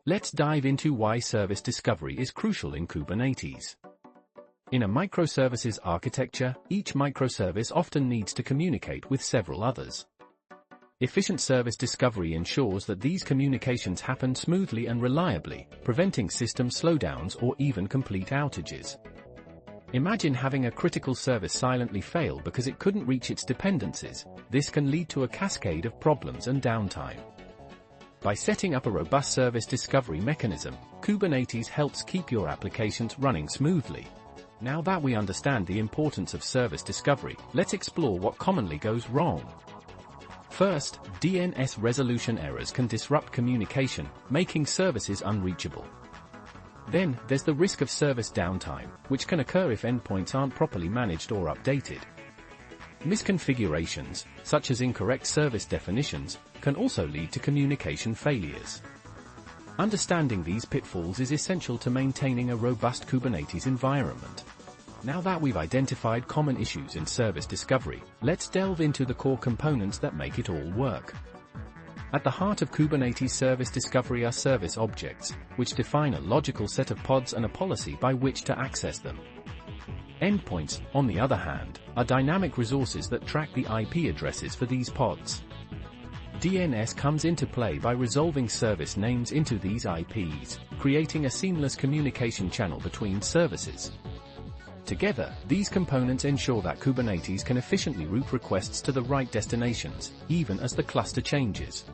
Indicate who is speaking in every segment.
Speaker 1: Let's dive into why service discovery is crucial in Kubernetes. In a microservices architecture, each microservice often needs to communicate with several others. Efficient service discovery ensures that these communications happen smoothly and reliably, preventing system slowdowns or even complete outages. Imagine having a critical service silently fail because it couldn't reach its dependencies. This can lead to a cascade of problems and downtime. By setting up a robust service discovery mechanism, Kubernetes helps keep your applications running smoothly. Now that we understand the importance of service discovery, let's explore what commonly goes wrong. First, DNS resolution errors can disrupt communication, making services unreachable. Then, there's the risk of service downtime, which can occur if endpoints aren't properly managed or updated. Misconfigurations, such as incorrect service definitions, can also lead to communication failures. Understanding these pitfalls is essential to maintaining a robust Kubernetes environment. Now that we've identified common issues in service discovery, let's delve into the core components that make it all work. At the heart of Kubernetes service discovery are service objects, which define a logical set of pods and a policy by which to access them. Endpoints, on the other hand, are dynamic resources that track the IP addresses for these pods. DNS comes into play by resolving service names into these IPs, creating a seamless communication channel between services. Together, these components ensure that Kubernetes can efficiently route requests to the right destinations, even as the cluster changes.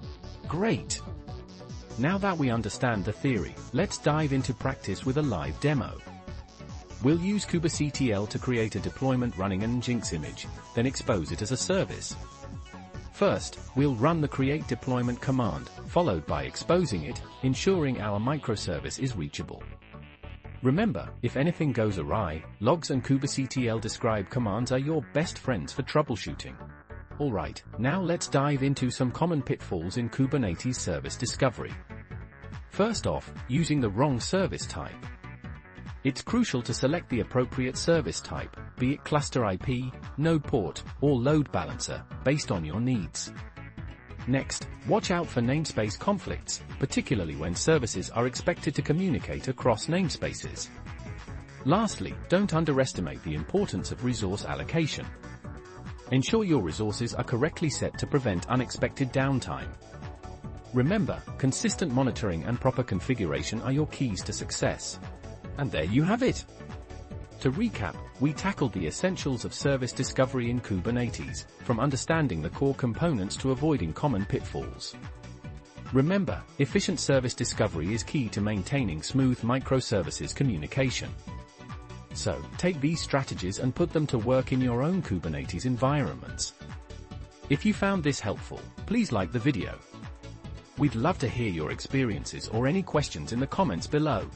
Speaker 1: Great! Now that we understand the theory, let's dive into practice with a live demo. We'll use kubectl to create a deployment running an Nginx image, then expose it as a service. First, we'll run the create deployment command, followed by exposing it, ensuring our microservice is reachable. Remember, if anything goes awry, logs and kubectl describe commands are your best friends for troubleshooting. Alright, now let's dive into some common pitfalls in Kubernetes service discovery. First off, using the wrong service type. It's crucial to select the appropriate service type, be it cluster IP, node port, or load balancer, based on your needs. Next, watch out for namespace conflicts, particularly when services are expected to communicate across namespaces. Lastly, don't underestimate the importance of resource allocation. Ensure your resources are correctly set to prevent unexpected downtime. Remember, consistent monitoring and proper configuration are your keys to success. And there you have it. To recap, we tackled the essentials of service discovery in Kubernetes, from understanding the core components to avoiding common pitfalls. Remember, efficient service discovery is key to maintaining smooth microservices communication. So, take these strategies and put them to work in your own Kubernetes environments. If you found this helpful, please like the video. We'd love to hear your experiences or any questions in the comments below.